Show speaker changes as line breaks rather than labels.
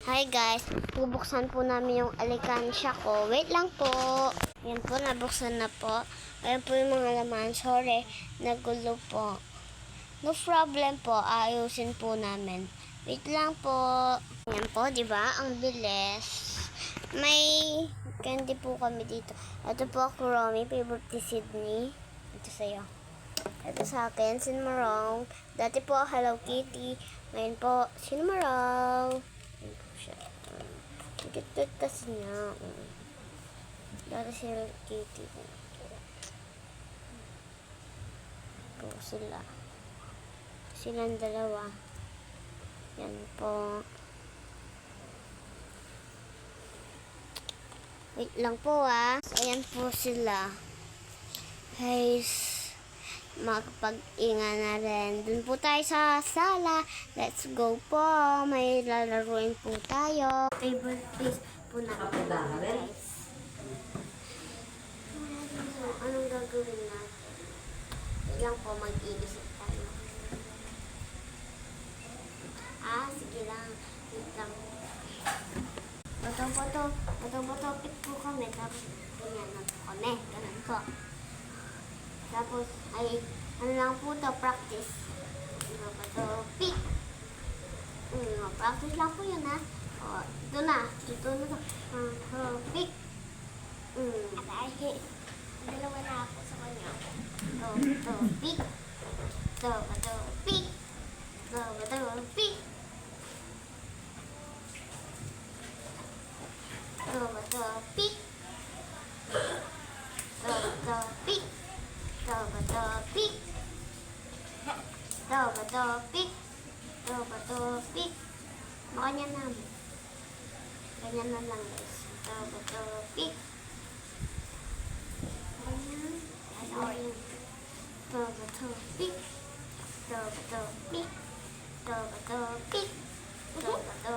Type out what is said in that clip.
Hi guys, bubuksan po namin yung alikansya ko. Wait lang po. Yan po, nabuksan na po. Ayan po yung mga laman. Sorry, nagulo po. No problem po, ayusin po namin. Wait lang po. Yan po, di ba? Ang bilis. May candy po kami dito. Ito po ako, Romy, favorite ni Sydney. Ito sa'yo. Ito sa akin, Cinnamon. Dati po, Hello Kitty. Ngayon po, Cinnamon. Yan po siya. Cute kasi niya. Dati si Hello Kitty. Po sila. Silang dalawa. Yan po. Wait lang po Ayan po sila. Guys, makapag-inga na rin. Dun po tayo sa sala. Let's go po. May lalaruin po tayo. Favorite place po natin, guys. Anong gagawin natin? Ilang po mag-iisip tayo. Sige lang. Wait lang. Bato, pick po kami. Tapos, ganyan na po kami. Ganun po. Tapos, ay, ano lang po to, practice. Bato, pick. Practice lang po yun, ito na. Ito na to. Pick. Dalawa na ako sa kanya. Bato, pick. Bato, pick. Bato, pick. Bato, pick. Bato, pick. Bato, pick. Bato, pick. Bato, pick. Makanya namin. Ganyan na lang, guys. Bato, pick. Ganyan. Bato, pick. Bato, pick. Bato, pick. Bato,